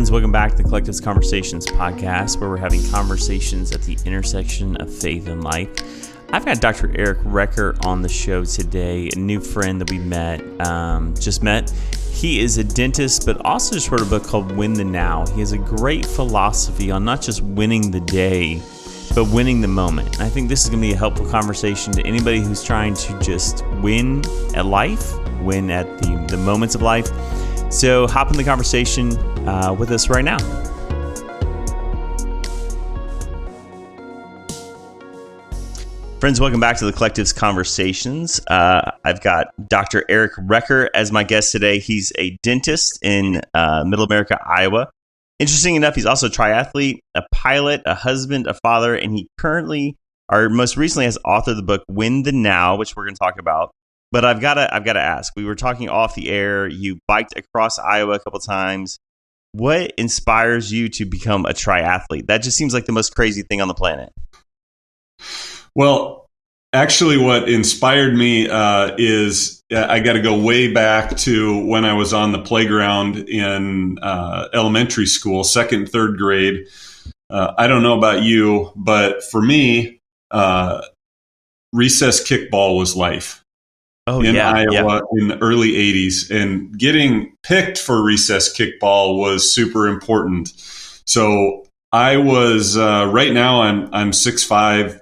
Friends, welcome back to the Collective's Conversations podcast, where we're having conversations at the intersection of faith and life. I've got Dr. Eric RECKER on the show today, a new friend that we just met. He is a dentist, but also just wrote a book called Win the Now. He has a great philosophy on not just winning the day, but winning the moment. And I think this is going to be a helpful conversation to anybody who's trying to just win at life, win at the moments of life. So hop in the conversation with us right now. Friends, welcome back to the Collective's Conversations. I've got Dr. Eric RECKER as my guest today. He's a dentist in Middle America, Iowa. Interesting enough, he's also a triathlete, a pilot, a husband, a father, and he currently, or most recently, has authored the book Win the Now, which we're going to talk about. But I've got to ask. We were talking off the air. You biked across Iowa a couple times. What inspires you to become a triathlete? That just seems like the most crazy thing on the planet. Well, actually, what inspired me is I got to go way back to when I was on the playground in elementary school, second and third grade. I don't know about you, but for me, recess kickball was life. In Iowa in the early 80s. And getting picked for recess kickball was super important. So I was, right now I'm 6'5",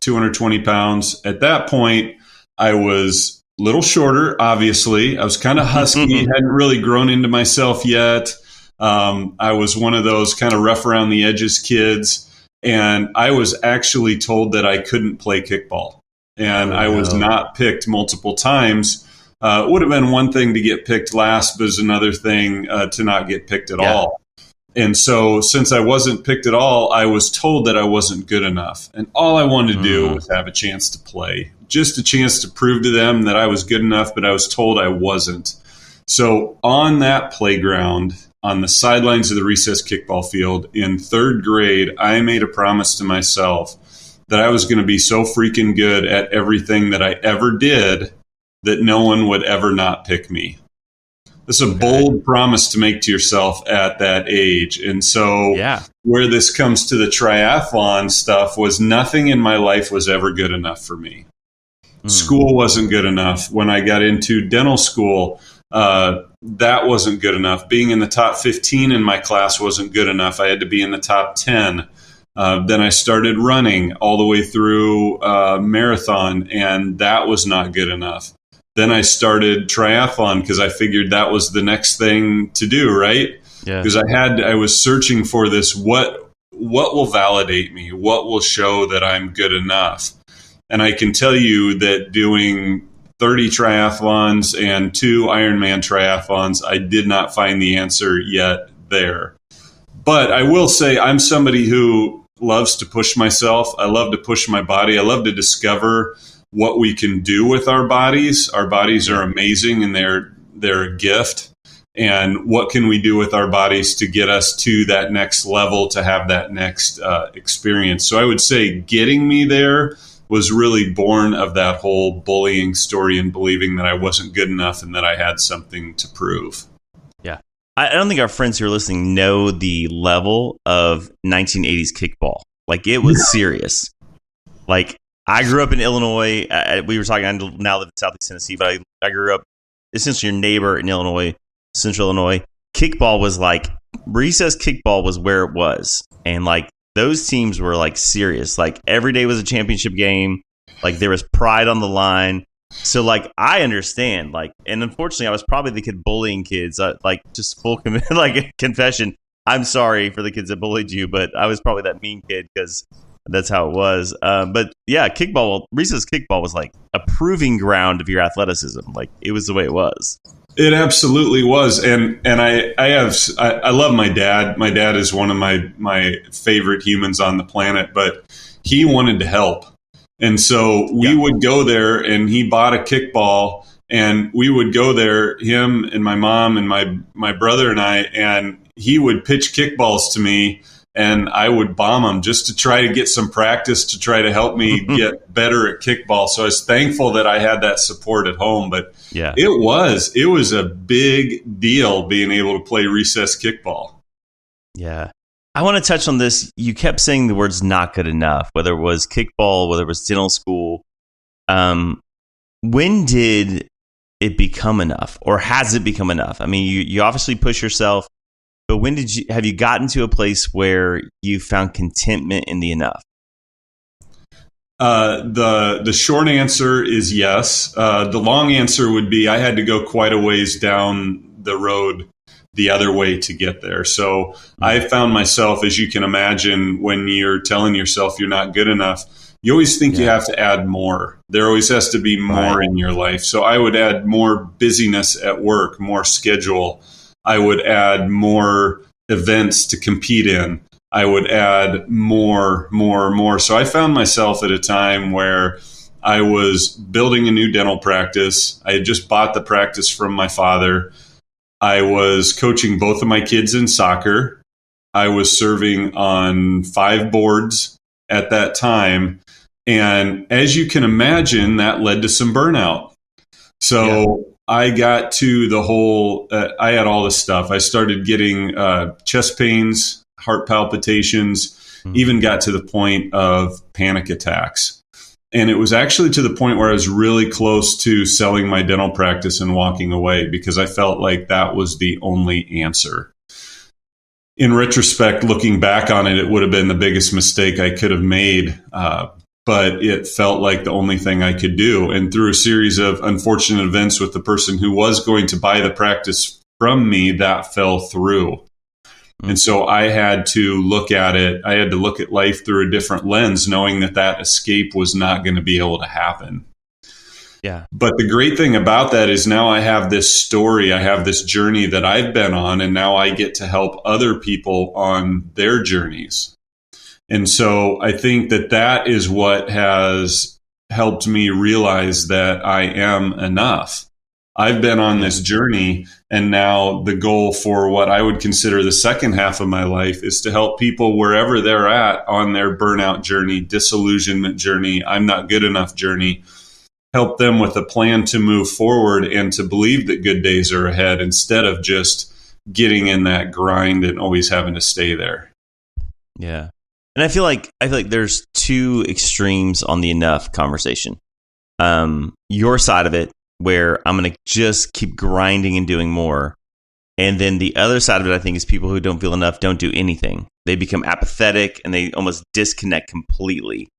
220 pounds. At that point, I was a little shorter, obviously. I was kind of husky, hadn't really grown into myself yet. I was one of those kind of rough around the edges kids. And I was actually told that I couldn't play kickball. And I was not picked multiple times. It would have been one thing to get picked last, but it's another thing to not get picked at all. And so since I wasn't picked at all, I was told that I wasn't good enough. And all I wanted to do was have a chance to play, just a chance to prove to them that I was good enough, but I was told I wasn't. So on that playground, on the sidelines of the recess kickball field in third grade, I made a promise to myself that I was going to be so freaking good at everything that I ever did that no one would ever not pick me. This is a bold promise to make to yourself at that age. And so where this comes to the triathlon stuff was nothing in my life was ever good enough for me. School wasn't good enough. When I got into dental school, that wasn't good enough. Being in the top 15 in my class wasn't good enough. I had to be in the top 10. Then I started running all the way through marathon, and that was not good enough. Then I started triathlon because I figured that was the next thing to do, right? Because I was searching for this, what will validate me? What will show that I'm good enough? And I can tell you that doing 30 triathlons and 2 Ironman triathlons, I did not find the answer yet there. But I will say I'm somebody who loves to push myself. I love to push my body. I love to discover what we can do with our bodies. Our bodies are amazing and they're a gift. And what can we do with our bodies to get us to that next level, to have that next experience? So I would say getting me there was really born of that whole bullying story and believing that I wasn't good enough and that I had something to prove. I don't think our friends who are listening know the level of 1980s kickball. Like, it was serious. Like, I grew up in Illinois. We were talking, I now live in Southeast Tennessee, but I grew up essentially your neighbor in Illinois, Central Illinois. Kickball was like, recess kickball was where it was. And like, those teams were like serious. Like, every day was a championship game. Like, there was pride on the line. So, like, I understand, like, and unfortunately, I was probably the kid bullying kids, like, just full, confession. I'm sorry for the kids that bullied you, but I was probably that mean kid because that's how it was. But yeah, recess kickball was like a proving ground of your athleticism. Like, it was the way it was. It absolutely was. And I love my dad. My dad is one of my favorite humans on the planet, but he wanted to help. And so we would go there, and he bought a kickball, and we would go there, him and my mom and my brother and I, and he would pitch kickballs to me, and I would bomb them just to try to get some practice to try to help me get better at kickball. So I was thankful that I had that support at home. But it was a big deal being able to play recess kickball. Yeah. I want to touch on this. You kept saying the words not good enough, whether it was kickball, whether it was dental school. When did it become enough, or has it become enough? I mean, you obviously push yourself, but when have you gotten to a place where you found contentment in the enough? The short answer is yes. The long answer would be I had to go quite a ways down the road the other way to get there. So I found myself, as you can imagine, when you're telling yourself you're not good enough, you always think you have to add more. There always has to be more in your life. So I would add more busyness at work, more schedule. I would add more events to compete in. I would add more. So I found myself at a time where I was building a new dental practice. I had just bought the practice from my father. I was coaching both of my kids in soccer. I was serving on 5 boards at that time. And as you can imagine, that led to some burnout. So I got to the whole, I had all this stuff. I started getting chest pains, heart palpitations, even got to the point of panic attacks. And it was actually to the point where I was really close to selling my dental practice and walking away because I felt like that was the only answer. In retrospect, looking back on it, it would have been the biggest mistake I could have made. But it felt like the only thing I could do. And through a series of unfortunate events with the person who was going to buy the practice from me, that fell through. And so I had to look at it. I had to look at life through a different lens, knowing that escape was not going to be able to happen. Yeah. But the great thing about that is now I have this story, I have this journey that I've been on, and now I get to help other people on their journeys. And so I think that is what has helped me realize that I am enough. I've been on this journey, and now the goal for what I would consider the second half of my life is to help people wherever they're at on their burnout journey, disillusionment journey, I'm not good enough journey, help them with a plan to move forward and to believe that good days are ahead instead of just getting in that grind and always having to stay there. Yeah. And I feel like there's 2 extremes on the enough conversation. Your side of it, where I'm going to just keep grinding and doing more. And then the other side of it, I think, is people who don't feel enough don't do anything. They become apathetic and they almost disconnect completely.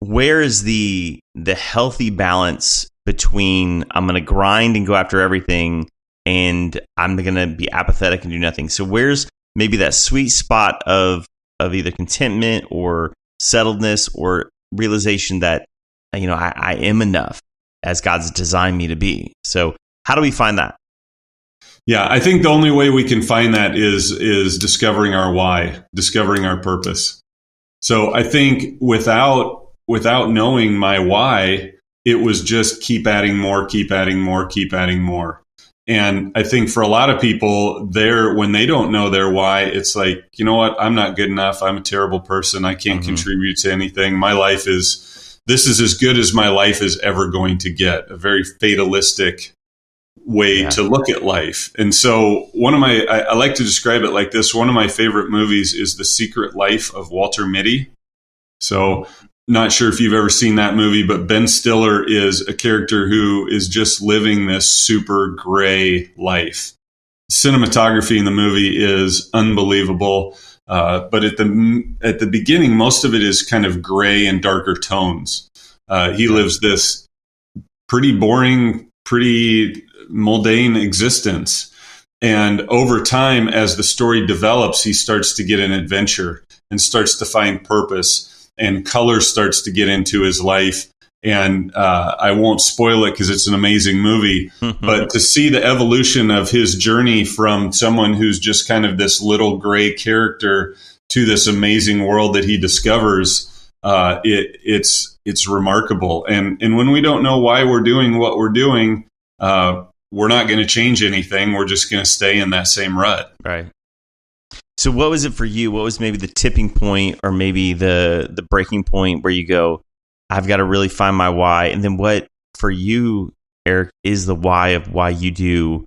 Where is the healthy balance between I'm going to grind and go after everything and I'm going to be apathetic and do nothing? So where's maybe that sweet spot of either contentment or settledness or realization that, I am enough as God's designed me to be. So how do we find that? Yeah, I think the only way we can find that is discovering our why, discovering our purpose. So I think without knowing my why, it was just keep adding more. And I think for a lot of people when they don't know their why, it's like, you know what, I'm not good enough. I'm a terrible person. I can't contribute to anything. My life this is as good as my life is ever going to get. A very fatalistic way to look at life. And so I like to describe it like this. One of my favorite movies is The Secret Life of Walter Mitty. So not sure if you've ever seen that movie, but Ben Stiller is a character who is just living this super gray life. Cinematography in the movie is unbelievable. But at the beginning, most of it is kind of gray and darker tones. He lives this pretty boring, pretty mundane existence. And over time, as the story develops, he starts to get an adventure and starts to find purpose, and color starts to get into his life. And I won't spoil it because it's an amazing movie, but to see the evolution of his journey from someone who's just kind of this little gray character to this amazing world that he discovers, it's remarkable. And when we don't know why we're doing what we're doing, we're not going to change anything. We're just going to stay in that same rut. Right. So what was it for you? What was maybe the tipping point or maybe the breaking point where you go, I've got to really find my why? And then what for you, Eric, is the why of why you do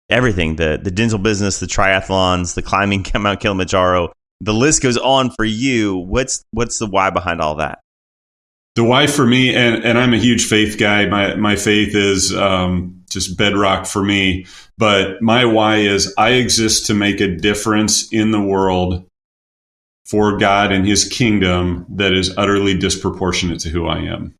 everything, the dental business, the triathlons, the climbing Mount Kilimanjaro. The list goes on for you. What's the why behind all that? The why for me, and I'm a huge faith guy. My faith is just bedrock for me. But my why is I exist to make a difference in the world for God and his kingdom that is utterly disproportionate to who I am.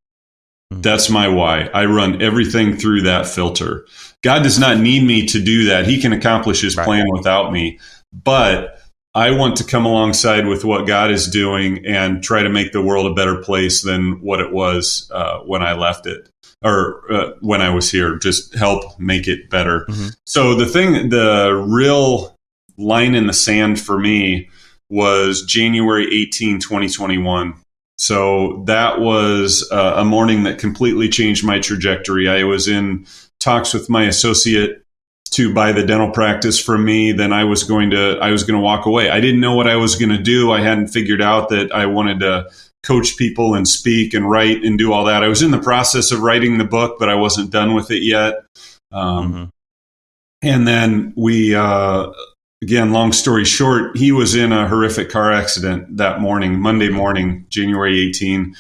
That's my why. I run everything through that filter. God does not need me to do that. He can accomplish his plan without me. But I want to come alongside with what God is doing and try to make the world a better place than what it was when I left it, or when I was here. Just help make it better. So the real line in the sand for me was January 18, 2021. So that was a morning that completely changed my trajectory. I was in talks with my associate to buy the dental practice from me. Then I was going to walk away. I didn't know what I was going to do. I hadn't figured out that I wanted to coach people and speak and write and do all that. I was in the process of writing the book, but I wasn't done with it yet. And then we, again, long story short, he was in a horrific car accident that morning, Monday morning, January 18.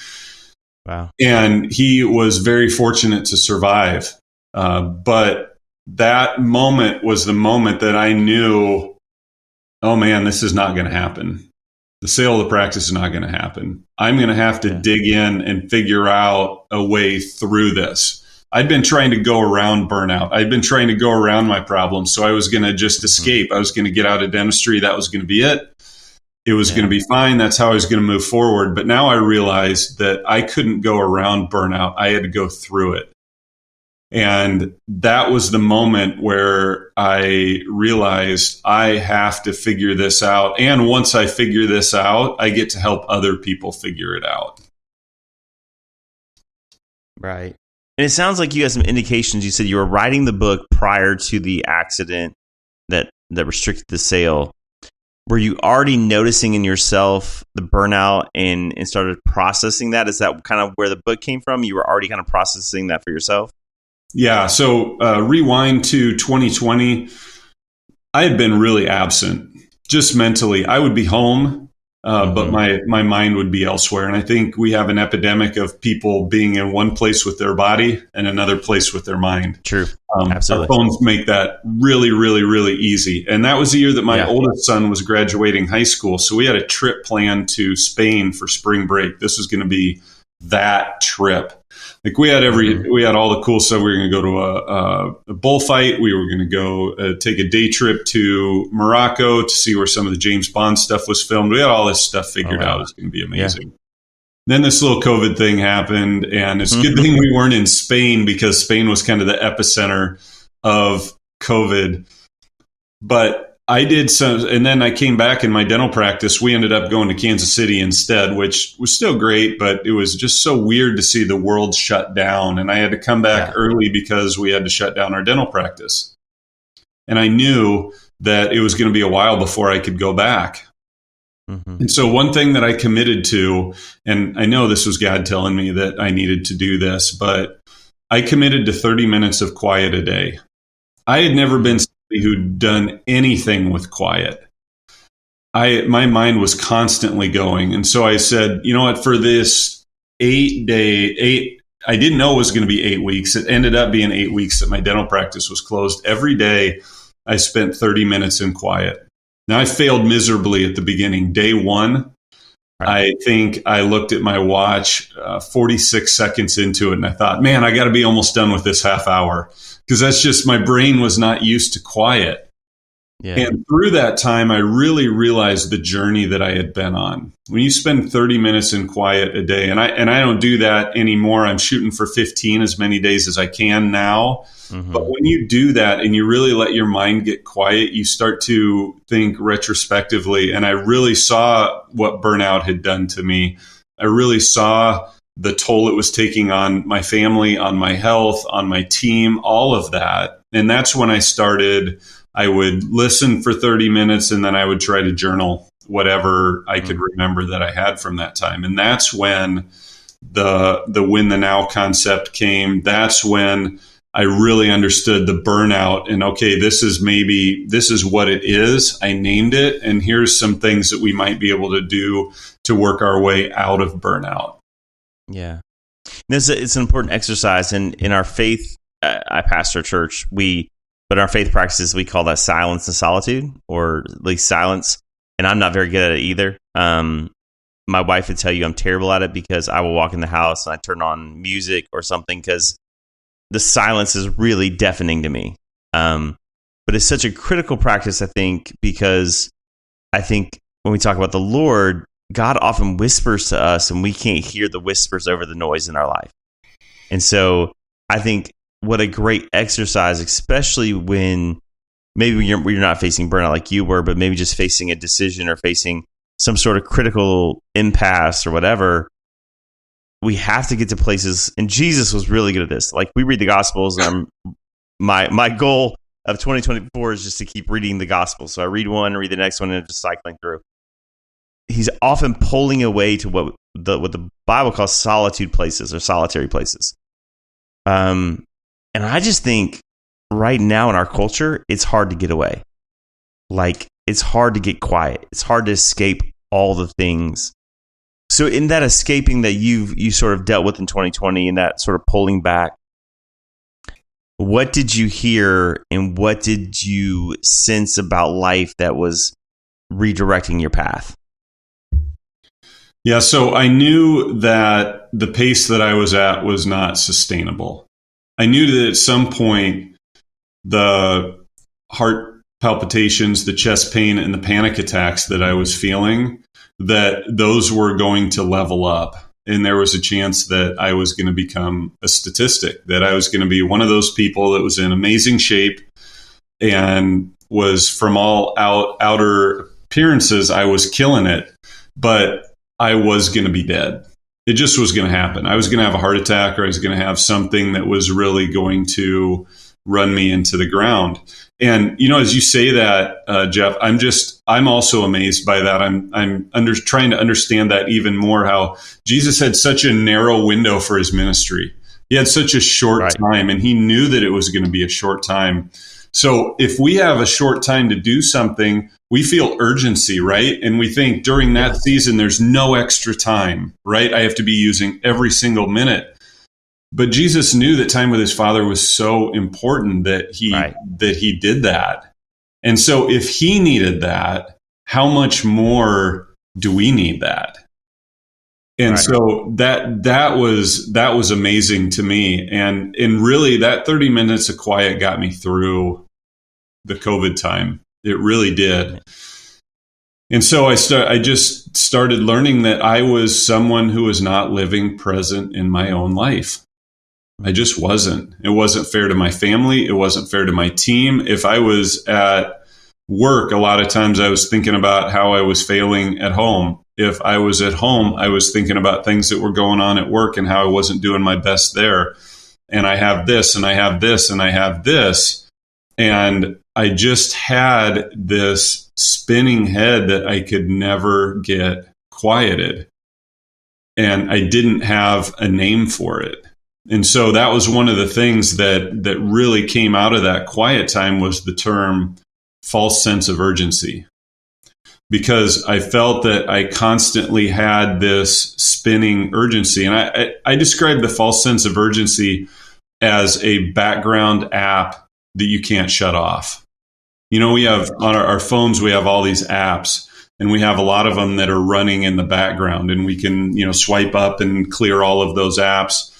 Wow. And he was very fortunate to survive. But that moment was the moment that I knew, oh man, this is not going to happen. The sale of the practice is not going to happen. I'm going to have to dig in and figure out a way through this. I'd been trying to go around burnout. I'd been trying to go around my problems. So I was going to just escape. I was going to get out of dentistry. That was going to be it. It was going to be fine. That's how I was going to move forward. But now I realized that I couldn't go around burnout. I had to go through it. And that was the moment where I realized I have to figure this out. And once I figure this out, I get to help other people figure it out. Right. And it sounds like you had some indications. You said you were writing the book prior to the accident that restricted the sale. Were you already noticing in yourself the burnout and started processing that? Is that kind of where the book came from? You were already kind of processing that for yourself? Yeah. So rewind to 2020. I had been really absent, just mentally. I would be home, but my mind would be elsewhere. And I think we have an epidemic of people being in one place with their body and another place with their mind. True. Absolutely. Our phones make that really, really, really easy. And that was the year that my oldest son was graduating high school. So we had a trip planned to Spain for spring break. This was going to be that trip. Like we had all the cool stuff. We were going to go to a bullfight. We were going to go take a day trip to Morocco to see where some of the James Bond stuff was filmed. We had all this stuff figured out. It was going to be amazing. Yeah. Then this little COVID thing happened, and it's a good thing we weren't in Spain because Spain was kind of the epicenter of COVID. But I did some, and then I came back in my dental practice. We ended up going to Kansas City instead, which was still great, but it was just so weird to see the world shut down. And I had to come back early because we had to shut down our dental practice. And I knew that it was going to be a while before I could go back. And so one thing that I committed to, and I know this was God telling me that I needed to do this, but I committed to 30 minutes of quiet a day. I had never been who'd done anything with quiet. My mind was constantly going. And so I said, you know what, for this I didn't know it was going to be 8 weeks. It ended up being 8 weeks that my dental practice was closed. Every day I spent 30 minutes in quiet. Now I failed miserably at the beginning. Day one, I think I looked at my watch 46 seconds into it and I thought, man, I got to be almost done with this half hour. Because that's just, my brain was not used to quiet. Yeah. And through that time, I really realized the journey that I had been on. When you spend 30 minutes in quiet a day, and I don't do that anymore. I'm shooting for 15 as many days as I can now. But when you do that and you really let your mind get quiet, you start to think retrospectively. And I really saw what burnout had done to me. I really saw the toll it was taking on my family, on my health, on my team, all of that. And that's when I started. I would listen for 30 minutes and then I would try to journal whatever I could remember that I had from that time. And that's when the Win the Now concept came. That's when I really understood the burnout and, okay, this is what it is. I named it. And here's some things that we might be able to do to work our way out of burnout. Yeah. It's an important exercise. And in our faith, I pastor a church, but in our faith practices, we call that silence and solitude, or at least silence. And I'm not very good at it either. My wife would tell you I'm terrible at it because I will walk in the house and I turn on music or something because the silence is really deafening to me. But it's such a critical practice, I think, because I think when we talk about the Lord, God often whispers to us and we can't hear the whispers over the noise in our life. And so I think what a great exercise, especially when maybe you're not facing burnout like you were, but maybe just facing a decision or facing some sort of critical impasse or whatever. We have to get to places, and Jesus was really good at this. Like, we read the Gospels, and my goal of 2024 is just to keep reading the Gospels. So I read one, read the next one, and just cycling through. He's often pulling away to what the Bible calls solitude places or solitary places. And I just think right now in our culture, it's hard to get away. Like, it's hard to get quiet. It's hard to escape all the things. So in that escaping that you sort of dealt with in 2020 and that sort of pulling back, what did you hear and what did you sense about life that was redirecting your path? Yeah, so I knew that the pace that I was at was not sustainable. I knew that at some point the heart palpitations, the chest pain, and the panic attacks that I was feeling, that those were going to level up. And there was a chance that I was going to become a statistic, that I was going to be one of those people that was in amazing shape and was, from all outer appearances, I was killing it, but I was going to be dead. It just was going to happen. I was going to have a heart attack, or I was going to have something that was really going to run me into the ground. And, as you say that, Jeff, I'm also amazed by that. I'm trying to understand that even more, how Jesus had such a narrow window for his ministry. He had such a short time, and he knew that it was going to be a short time. So if we have a short time to do something, we feel urgency, right? And we think during that season, there's no extra time, right? I have to be using every single minute. But Jesus knew that time with his Father was so important that he did that. And so if he needed that, how much more do we need that? And so that was amazing to me. And really that 30 minutes of quiet got me through the COVID time. It really did. And so I just started learning that I was someone who was not living present in my own life. I just wasn't. It wasn't fair to my family. It wasn't fair to my team. If I was at work, a lot of times I was thinking about how I was failing at home. If I was at home, I was thinking about things that were going on at work and how I wasn't doing my best there. And I have this, and I have this, and I have this. And I just had this spinning head that I could never get quieted. And I didn't have a name for it. And so that was one of the things that really came out of that quiet time, was the term false sense of urgency. Because I felt that I constantly had this spinning urgency. And I describe the false sense of urgency as a background app that you can't shut off. We have on our phones, we have all these apps, and we have a lot of them that are running in the background, and we can, swipe up and clear all of those apps.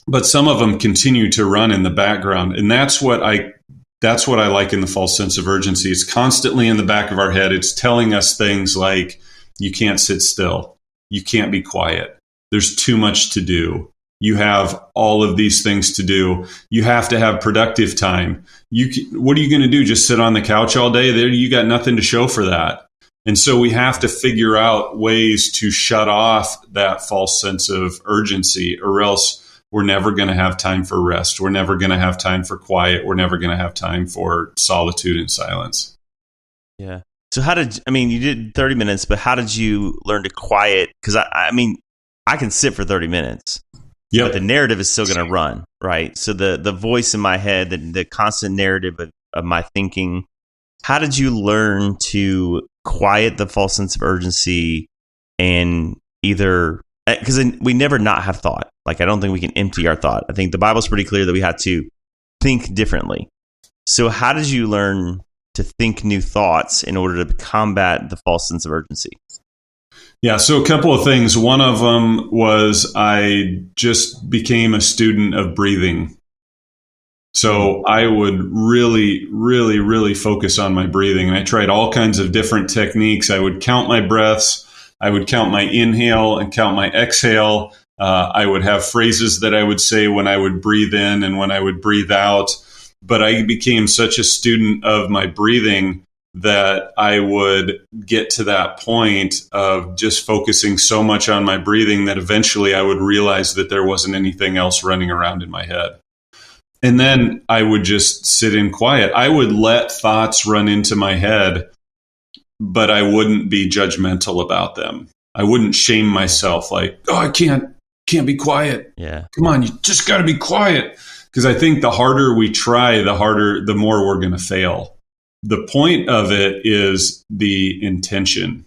But some of them continue to run in the background. And that's what I like in the false sense of urgency. It's constantly in the back of our head. It's telling us things like, you can't sit still. You can't be quiet. There's too much to do. You have all of these things to do. You have to have productive time. What are you going to do? Just sit on the couch all day? There, you got nothing to show for that. And so we have to figure out ways to shut off that false sense of urgency, or else we're never going to have time for rest. We're never going to have time for quiet. We're never going to have time for solitude and silence. Yeah. So you did 30 minutes, but how did you learn to quiet? Because I can sit for 30 minutes, Yep. But the narrative is still going to run, right? So the voice in my head, the constant narrative of my thinking. How did you learn to quiet the false sense of urgency and either, because we never not have thought. Like, I don't think we can empty our thought. I think the Bible's pretty clear that we have to think differently. So how did you learn to think new thoughts in order to combat the false sense of urgency? Yeah, so a couple of things. One of them was I just became a student of breathing. So I would really, really, really focus on my breathing. And I tried all kinds of different techniques. I would count my breaths. I would count my inhale and count my exhale. I would have phrases that I would say when I would breathe in and when I would breathe out. But I became such a student of my breathing that I would get to that point of just focusing so much on my breathing that eventually I would realize that there wasn't anything else running around in my head. And then I would just sit in quiet. I would let thoughts run into my head, but I wouldn't be judgmental about them. I wouldn't shame myself like, oh, I can't be quiet. Yeah. Come on, you just got to be quiet. Because I think the harder we try, the more we're going to fail. The point of it is the intention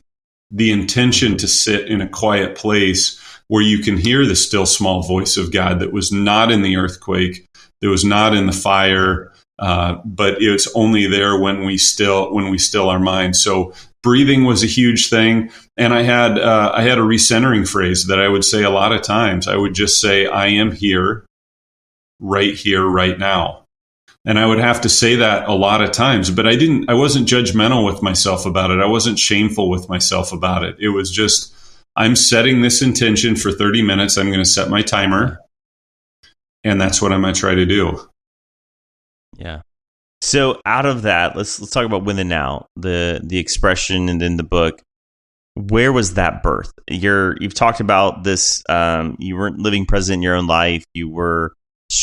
to sit in a quiet place where you can hear the still small voice of God that was not in the earthquake, that was not in the fire, but it's only there when we still our mind. So breathing was a huge thing, and I had a recentering phrase that I would say a lot of times. I would just say, "I am here, right now," and I would have to say that a lot of times. But I wasn't judgmental with myself about it. I wasn't shameful with myself about it. It was just, I'm setting this intention for 30 minutes. I'm going to set my timer. And that's what I'm going to try to do. Yeah. So out of that, let's talk about When the Now, the expression, and then the book. Where was that birth? You've talked about this. You weren't living present in your own life. You were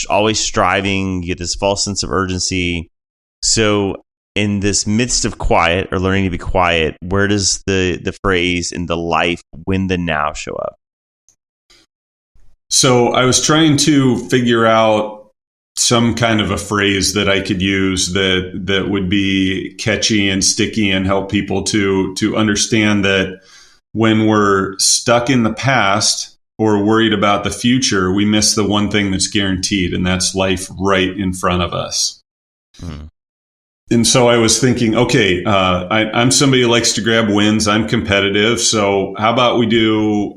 always striving. You get this false sense of urgency. So in this midst of quiet, or learning to be quiet, where does the phrase in the life "when the now" show up? So I was trying to figure out some kind of a phrase that I could use that would be catchy and sticky and help people to understand that when we're stuck in the past or worried about the future, we miss the one thing that's guaranteed, and that's life right in front of us. Mm. And so I was thinking, okay, I'm somebody who likes to grab wins. I'm competitive. So how about we do,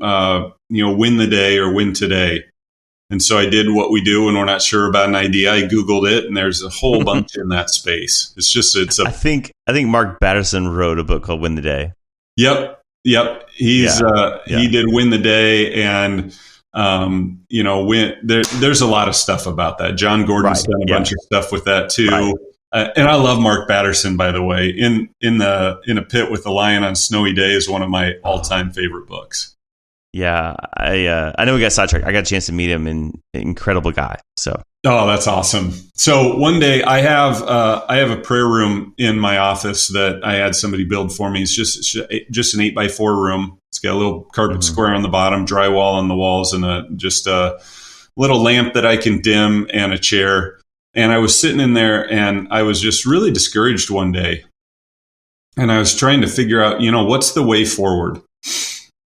win the day or win today? And so I did what we do when we're not sure about an idea. I Googled it, and there's a whole bunch in that space. I think Mark Batterson wrote a book called Win the Day. Yep. He did Win the Day, and there's a lot of stuff about that. John Gordon's done a bunch of stuff with that too. Right. And I love Mark Batterson, by the way. In a Pit with a Lion on Snowy Day is one of my all-time favorite books. Yeah, I know we got sidetracked. I got a chance to meet him, and incredible guy. So, oh, that's awesome. So one day I have a prayer room in my office that I had somebody build for me. It's just an 8x4 room. It's got a little carpet square on the bottom, drywall on the walls, and just a little lamp that I can dim, and a chair. And I was sitting in there, and I was just really discouraged one day. And I was trying to figure out, what's the way forward?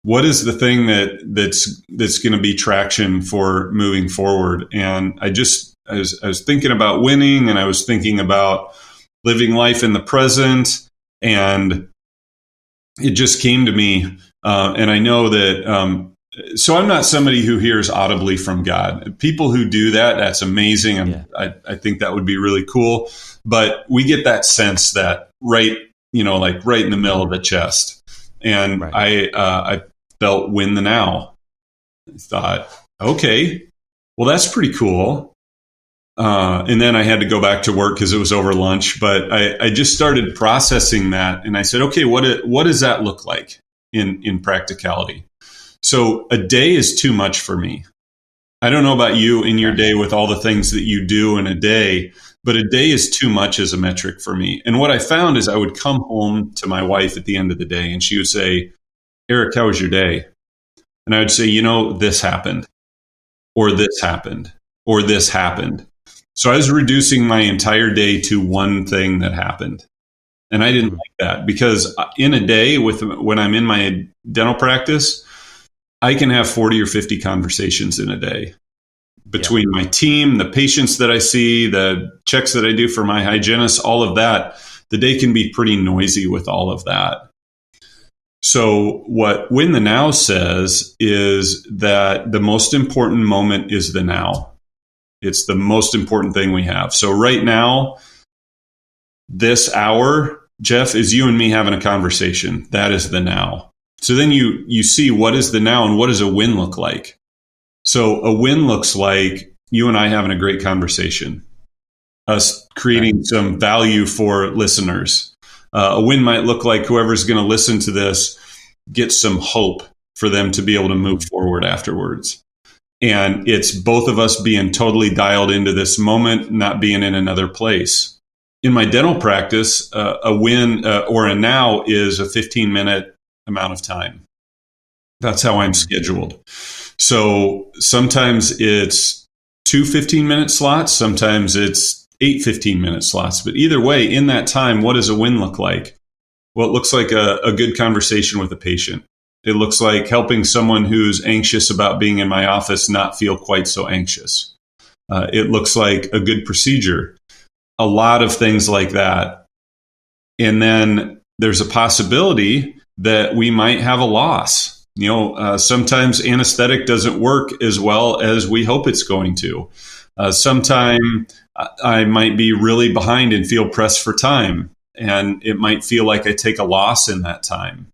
What is the thing that's going to be traction for moving forward? And I was thinking about winning, and I was thinking about living life in the present, and it just came to me. And I know that, so I'm not somebody who hears audibly from God. People who do that, that's amazing. And I think that would be really cool. But we get that sense that right in the middle of the chest. And I felt Win the Now. I thought, okay, well, that's pretty cool. And then I had to go back to work because it was over lunch. But I just started processing that. And I said, okay, what does that look like in practicality? So a day is too much for me. I don't know about you in your day with all the things that you do in a day, but a day is too much as a metric for me. And what I found is I would come home to my wife at the end of the day, and she would say, Eric, how was your day? And I would say, this happened. or this happened, or this happened. So I was reducing my entire day to one thing that happened. And I didn't like that, because in a day when I'm in my dental practice, I can have 40 or 50 conversations in a day between my team, the patients that I see, the checks that I do for my hygienist, all of that. The day can be pretty noisy with all of that. So what Win the Now says is that the most important moment is the now. It's the most important thing we have. So right now, this hour, Jeff, is you and me having a conversation. That is the now. So then you see what is the now and what does a win look like? So a win looks like you and I having a great conversation, us creating some value for listeners. A win might look like whoever's going to listen to this gets some hope for them to be able to move forward afterwards. And it's both of us being totally dialed into this moment, not being in another place. In my dental practice, a win or a now is a 15-minute amount of time. That's how I'm scheduled. So sometimes it's 2 15-minute slots. Sometimes it's 8 15-minute slots. But either way, in that time, what does a win look like? Well, it looks like a good conversation with a patient. It looks like helping someone who's anxious about being in my office not feel quite so anxious. It looks like a good procedure. A lot of things like that. And then there's a possibility that we might have a loss. Sometimes anesthetic doesn't work as well as we hope it's going to. Sometime I might be really behind and feel pressed for time, and it might feel like I take a loss in that time.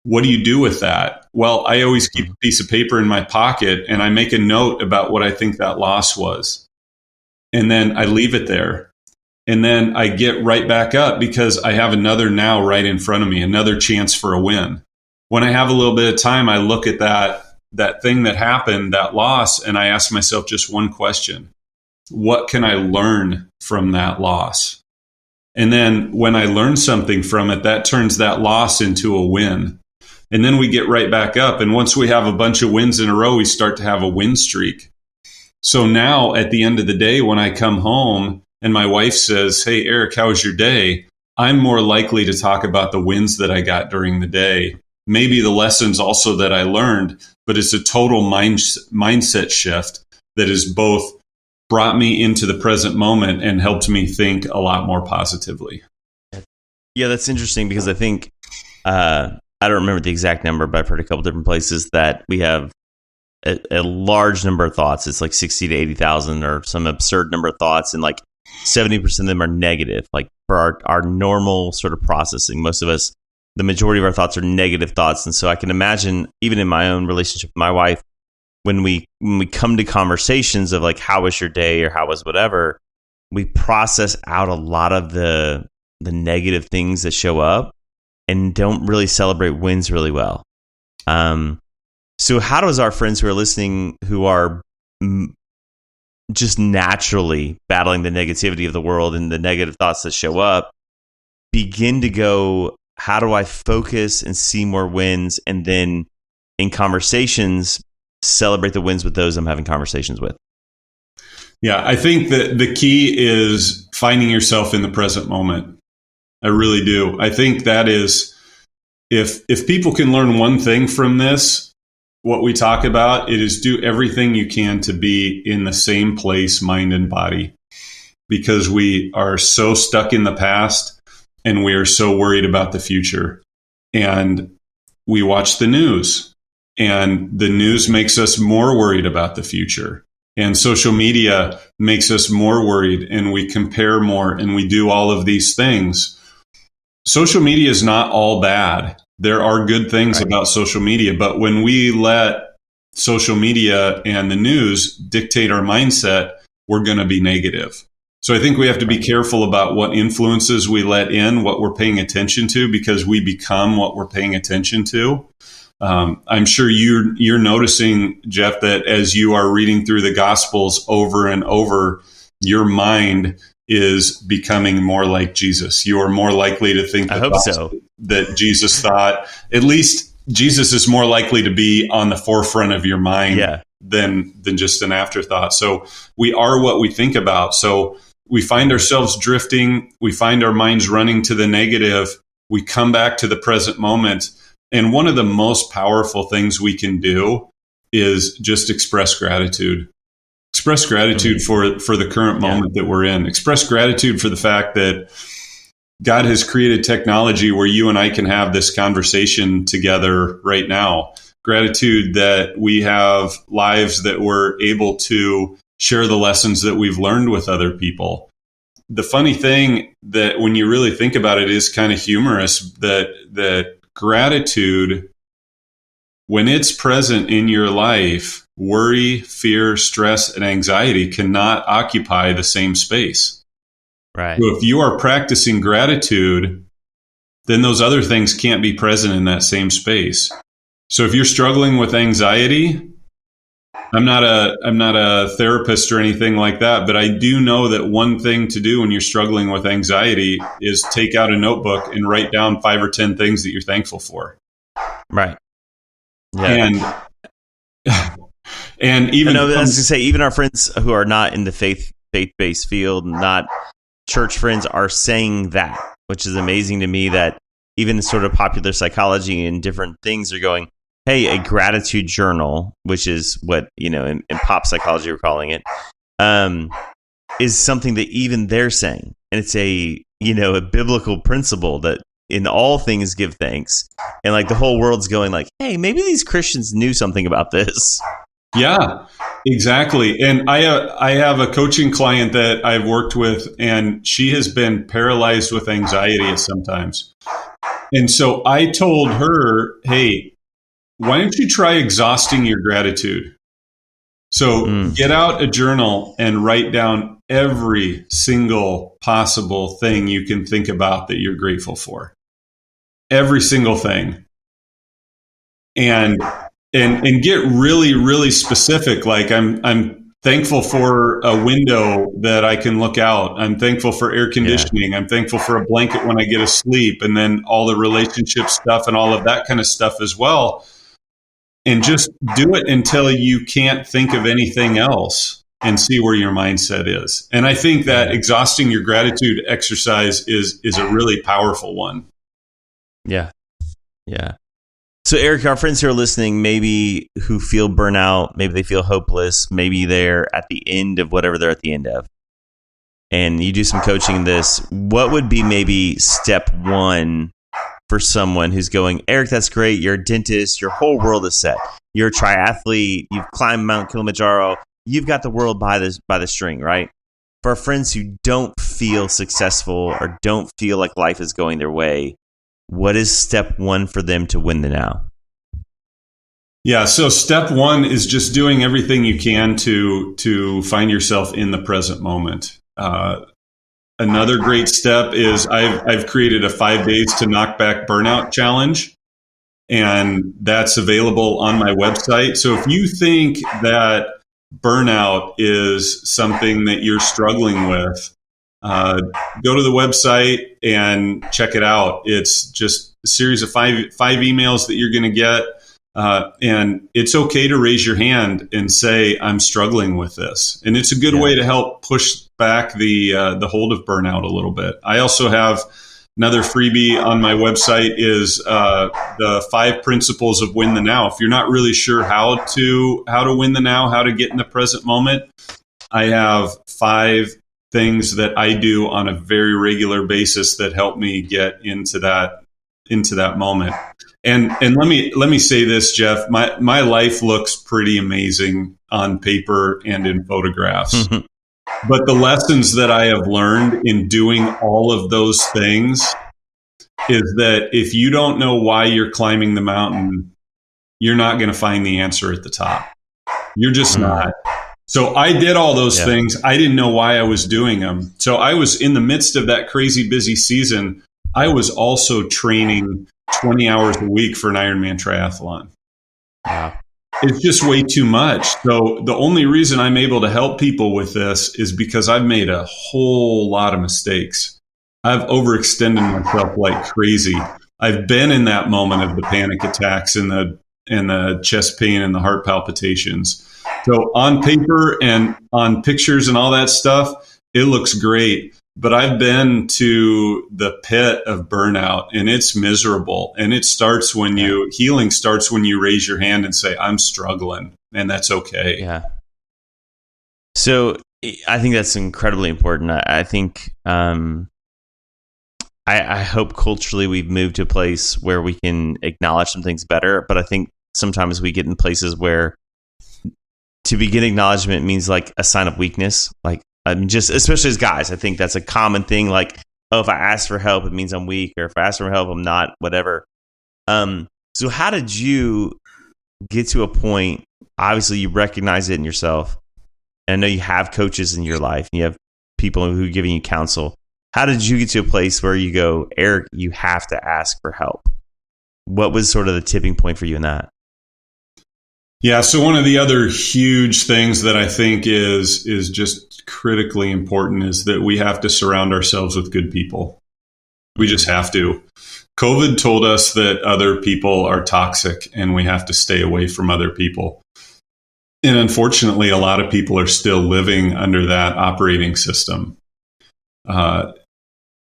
What do you do with that? Well, I always keep a piece of paper in my pocket and I make a note about what I think that loss was. And then I leave it there. And then I get right back up because I have another now right in front of me, another chance for a win. When I have a little bit of time, I look at that thing that happened, that loss, and I ask myself just one question. What can I learn from that loss? And then when I learn something from it, that turns that loss into a win. And then we get right back up. And once we have a bunch of wins in a row, we start to have a win streak. So now at the end of the day, when I come home and my wife says, "Hey, Eric, how was your day?" I'm more likely to talk about the wins that I got during the day. Maybe the lessons also that I learned, but it's a total mindset shift that has both brought me into the present moment and helped me think a lot more positively. Yeah, that's interesting because I think, I don't remember the exact number, but I've heard a couple different places that we have a large number of thoughts. It's like 60 to 80,000 or some absurd number of thoughts. And like 70% of them are negative. Like for our normal sort of processing, most of us, the majority of our thoughts are negative thoughts. And so I can imagine, even in my own relationship with my wife, when we come to conversations of like, how was your day or how was whatever, we process out a lot of the negative things that show up and don't really celebrate wins really well. So how does our friends who are listening, who are just naturally battling the negativity of the world and the negative thoughts that show up, begin to go, how do I focus and see more wins? And then in conversations, celebrate the wins with those I'm having conversations with. Yeah, I think that the key is finding yourself in the present moment. I really do. I think that is, if people can learn one thing from this, what we talk about, it is do everything you can to be in the same place, mind and body, because we are so stuck in the past and we are so worried about the future. And we watch the news, and the news makes us more worried about the future. And social media makes us more worried, and we compare more, and we do all of these things. Social media is not all bad. There are good things about social media, but when we let social media and the news dictate our mindset, we're going to be negative. So I think we have to be careful about what influences we let in, what we're paying attention to, because we become what we're paying attention to. I'm sure you're noticing, Jeff, that as you are reading through the Gospels over and over, your mind is becoming more like Jesus. You are more likely to think that Jesus thought. At least Jesus is more likely to be on the forefront of your mind than just an afterthought. So we are what we think about. So we find ourselves drifting. We find our minds running to the negative. We come back to the present moment. And one of the most powerful things we can do is just express gratitude. Express gratitude for the current moment that we're in. Express gratitude for the fact that God has created technology where you and I can have this conversation together right now. Gratitude that we have lives that we're able to share the lessons that we've learned with other people. The funny thing that when you really think about it is kind of humorous that gratitude, when it's present in your life, worry, fear, stress, and anxiety cannot occupy the same space. Right. So if you are practicing gratitude, then those other things can't be present in that same space. So if you're struggling with anxiety, I'm not a therapist or anything like that, but I do know that one thing to do when you're struggling with anxiety is take out a notebook and write down 5 or 10 things that you're thankful for. Right. Yeah. And even as to say, even our friends who are not in the faith-based field, not church friends, are saying that, which is amazing to me. That even sort of popular psychology and different things are going, hey, a gratitude journal, which is what, in pop psychology we're calling it, is something that even they're saying. And it's a biblical principle that in all things give thanks. And like the whole world's going like, hey, maybe these Christians knew something about this. Yeah, exactly. And I have a coaching client that I've worked with, and she has been paralyzed with anxiety at sometimes. And so I told her, hey, why don't you try exhausting your gratitude? So get out a journal and write down every single possible thing you can think about that you're grateful for. Every single thing. And get really, really specific. Like I'm thankful for a window that I can look out. I'm thankful for air conditioning. I'm thankful for a blanket when I get asleep, and then all the relationship stuff and all of that kind of stuff as well. And just do it until you can't think of anything else and see where your mindset is. And I think that exhausting your gratitude exercise is a really powerful one. Yeah. Yeah. So Eric, our friends who are listening, maybe who feel burnout, maybe they feel hopeless, maybe they're at the end of whatever they're at the end of, and you do some coaching in this, what would be maybe step one for someone who's going, Eric, that's great. You're a dentist. Your whole world is set. You're a triathlete. You've climbed Mount Kilimanjaro. You've got the world by the string, right? For our friends who don't feel successful or don't feel like life is going their way, what is step one for them to win the now? Yeah, so step one is just doing everything you can to find yourself in the present moment. Another great step is I've created a 5 days to knock back burnout challenge, and that's available on my website. So if you think that burnout is something that you're struggling with, go to the website and check it out. It's just a series of five emails that you're going to get. And it's okay to raise your hand and say, I'm struggling with this. And it's a good way to help push back the hold of burnout a little bit. I also have another freebie on my website is the 5 principles of win the now. If you're not really sure how to win the now, how to get in the present moment, I have 5 things that I do on a very regular basis that help me get into that moment. And let me say this, Jeff, my life looks pretty amazing on paper and in photographs. But the lessons that I have learned in doing all of those things is that if you don't know why you're climbing the mountain, you're not going to find the answer at the top. You're just not. So I did all those things. I didn't know why I was doing them. So I was in the midst of that crazy busy season. I was also training 20 hours a week for an Ironman triathlon. Wow. It's just way too much. So the only reason I'm able to help people with this is because I've made a whole lot of mistakes. I've overextended myself like crazy. I've been in that moment of the panic attacks and the chest pain and the heart palpitations. So on paper and on pictures and all that stuff, it looks great. But I've been to the pit of burnout, and it's miserable. And it starts when healing starts when you raise your hand and say, I'm struggling, and that's okay. Yeah. So I think that's incredibly important. I think I hope culturally we've moved to a place where we can acknowledge some things better. But I think sometimes we get in places where to begin acknowledgement means like a sign of weakness. Like, just especially as guys, I think that's a common thing. Like, oh, if I ask for help, it means I'm weak, or if I ask for help, I'm not, whatever. So how did you get to a point? Obviously, you recognize it in yourself. And I know you have coaches in your life, and you have people who are giving you counsel. How did you get to a place where you go, Eric, you have to ask for help? What was sort of the tipping point for you in that? Yeah, so one of the other huge things that I think is just critically important is that we have to surround ourselves with good people. We just have to. COVID told us that other people are toxic and we have to stay away from other people. And unfortunately, a lot of people are still living under that operating system. I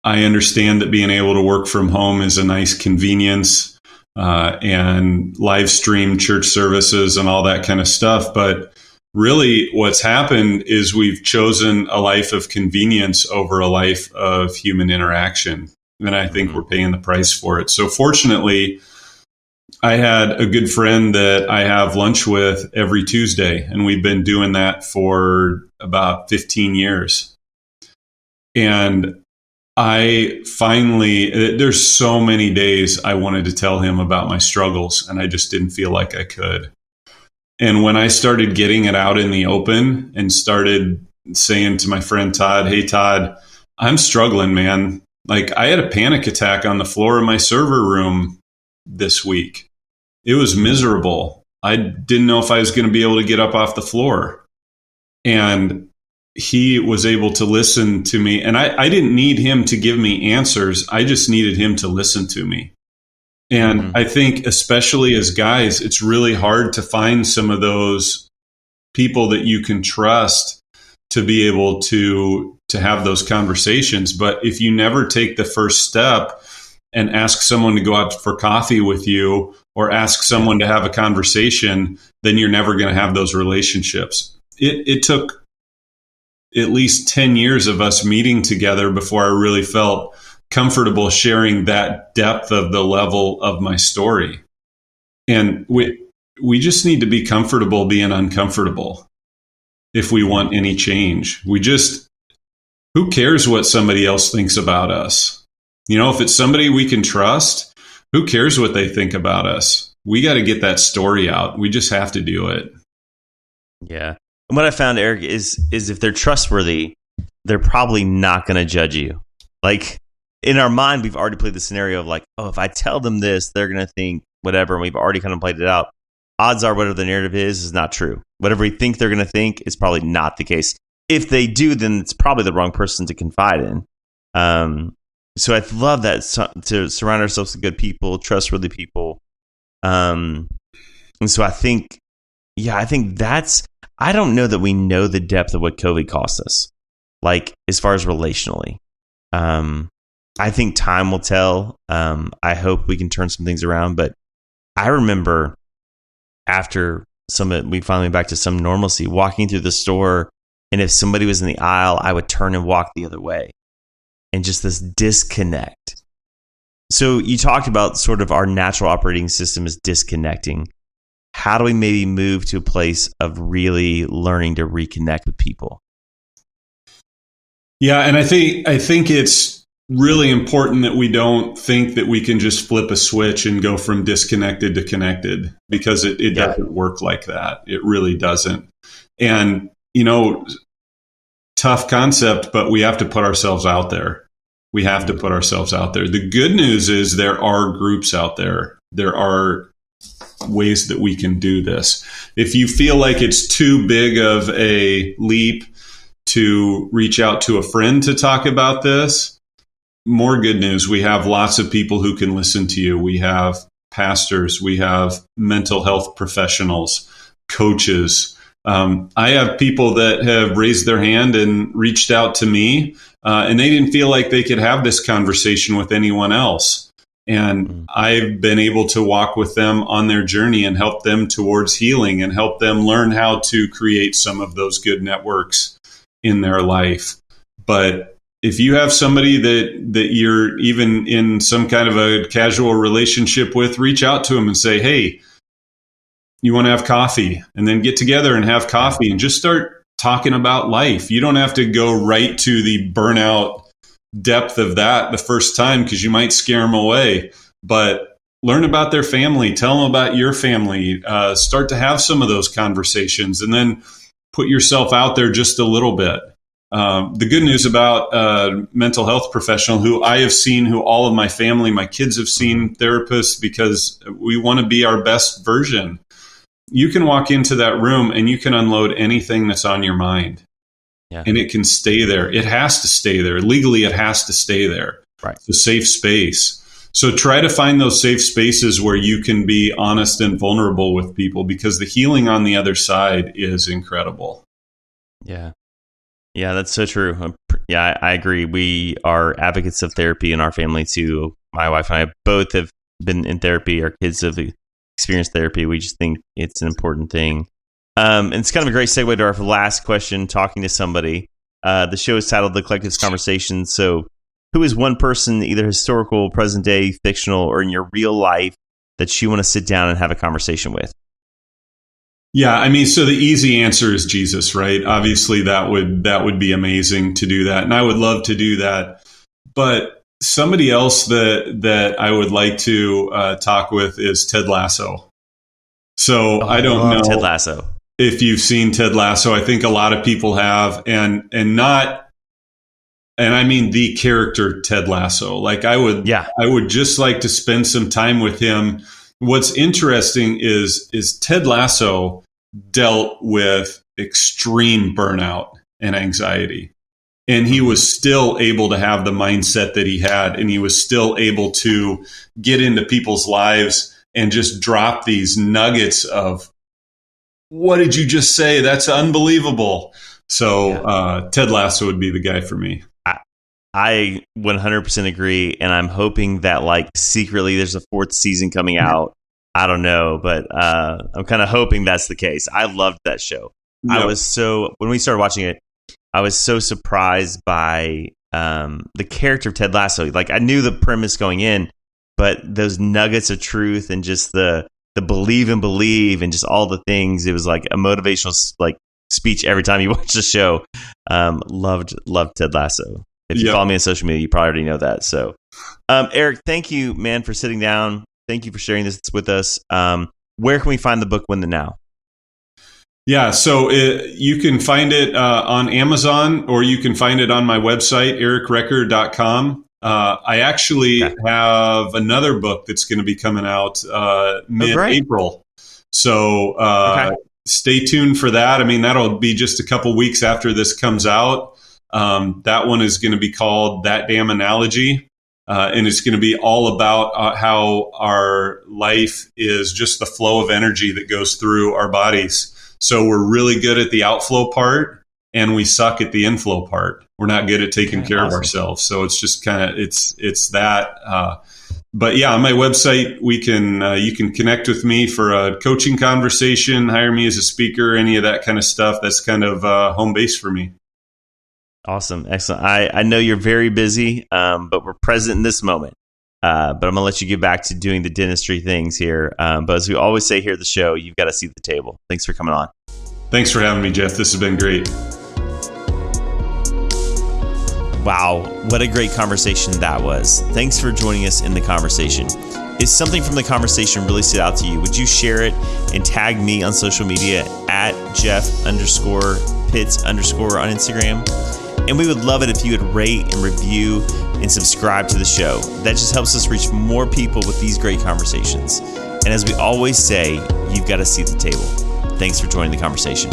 understand that being able to work from home is a nice convenience and live stream church services and all that kind of stuff. But really what's happened is we've chosen a life of convenience over a life of human interaction. And I think we're paying the price for it. So fortunately, I had a good friend that I have lunch with every Tuesday, and we've been doing that for about 15 years. And I finally, there's so many days I wanted to tell him about my struggles, and I just didn't feel like I could. And when I started getting it out in the open and started saying to my friend Todd, hey, Todd, I'm struggling, man. Like, I had a panic attack on the floor of my server room this week. It was miserable. I didn't know if I was going to be able to get up off the floor. And he was able to listen to me. And I didn't need him to give me answers. I just needed him to listen to me. And I think, especially as guys, it's really hard to find some of those people that you can trust to be able to have those conversations. But if you never take the first step and ask someone to go out for coffee with you or ask someone to have a conversation, then you're never going to have those relationships. It took at least 10 years of us meeting together before I really felt comfortable sharing that depth of the level of my story. And we just need to be comfortable being uncomfortable if we want any change. Who cares what somebody else thinks about us? You know, if it's somebody we can trust, who cares what they think about us? We got to get that story out. We just have to do it. Yeah. And what I found, Eric, is if they're trustworthy, they're probably not going to judge you. Like, in our mind, we've already played the scenario of like, oh, if I tell them this, they're going to think whatever. And we've already kind of played it out. Odds are whatever the narrative is not true. Whatever we think they're going to think is probably not the case. If they do, then it's probably the wrong person to confide in. So I love that, to surround ourselves with good people, trustworthy people. And so I think I don't know that we know the depth of what COVID cost us, like as far as relationally. I think time will tell. I hope we can turn some things around. But I remember after we finally went back to some normalcy, walking through the store, and if somebody was in the aisle, I would turn and walk the other way. And just this disconnect. So you talked about sort of our natural operating system is disconnecting. How do we maybe move to a place of really learning to reconnect with people? Yeah, and I think it's really important that we don't think that we can just flip a switch and go from disconnected to connected, because it doesn't work like that. It really doesn't. And, you know, tough concept, but we have to put ourselves out there. We have to put ourselves out there. The good news is there are groups out there. There are ways that we can do this. If you feel like it's too big of a leap to reach out to a friend to talk about this, more good news. We have lots of people who can listen to you. We have pastors. We have mental health professionals, coaches, I have people that have raised their hand and reached out to me, and they didn't feel like they could have this conversation with anyone else. And I've been able to walk with them on their journey and help them towards healing and help them learn how to create some of those good networks in their life. But if you have somebody that you're even in some kind of a casual relationship with, reach out to them and say, hey, you want to have coffee, and then get together and have coffee and just start talking about life. You don't have to go right to the burnout depth of that the first time, because you might scare them away. But learn about their family, tell them about your family, start to have some of those conversations, and then put yourself out there just a little bit. The good news about a mental health professional who I have seen, who all of my family, my kids have seen therapists, because we want to be our best version. You can walk into that room and you can unload anything that's on your mind. Yeah. And it can stay there. It has to stay there. Legally, it has to stay there. Right. It's a safe space. So try to find those safe spaces where you can be honest and vulnerable with people, because the healing on the other side is incredible. Yeah. Yeah, that's so true. Yeah, I agree. We are advocates of therapy in our family too. My wife and I both have been in therapy. Our kids have experienced therapy. We just think it's an important thing. And it's kind of a great segue to our last question, talking to somebody. The show is titled The Collective's Conversation. So who is one person, either historical, present day, fictional, or in your real life, that you want to sit down and have a conversation with? Yeah, I mean, so the easy answer is Jesus, right? Obviously, that would be amazing to do that, and I would love to do that. But somebody else that I would like to talk with is Ted Lasso. So I don't know Ted Lasso. If you've seen Ted Lasso. I think a lot of people have, and I mean the character Ted Lasso. Like I would just like to spend some time with him. What's interesting is Ted Lasso dealt with extreme burnout and anxiety, and he was still able to have the mindset that he had, and he was still able to get into people's lives and just drop these nuggets of, what did you just say? That's unbelievable. So Ted Lasso would be the guy for me. I 100% agree, and I'm hoping that like secretly there's a 4th season coming out. I don't know, but I'm kind of hoping that's the case. I loved that show. Yep. When we started watching it, I was so surprised by the character of Ted Lasso. Like I knew the premise going in, but those nuggets of truth and just the believe and just all the things. It was like a motivational like speech every time you watch the show. Loved Ted Lasso. If you follow me on social media, you probably already know that. So, Eric, thank you, man, for sitting down. Thank you for sharing this with us. Where can we find the book Win the Now? Yeah, so you can find it on Amazon, or you can find it on my website, RECKER.com. I actually have another book that's going to be coming out mid-April. So stay tuned for that. I mean, that'll be just a couple weeks after this comes out. That one is going to be called That Damn Analogy. And it's going to be all about how our life is just the flow of energy that goes through our bodies. So we're really good at the outflow part, and we suck at the inflow part. We're not good at taking care of ourselves. So it's just kind of, it's that. But yeah, on my website, you can connect with me for a coaching conversation, hire me as a speaker, any of that kind of stuff. That's kind of home base for me. Awesome. Excellent. I know you're very busy, but we're present in this moment. But I'm going to let you get back to doing the dentistry things here. But as we always say here at the show, you've got to see the table. Thanks for coming on. Thanks for having me, Jeff. This has been great. Wow. What a great conversation that was. Thanks for joining us in the conversation. If something from the conversation really stood out to you, would you share it and tag me on social media at Jeff_Pitts_ on Instagram? And we would love it if you would rate and review and subscribe to the show. That just helps us reach more people with these great conversations. And as we always say, you've got to see the table. Thanks for joining the conversation.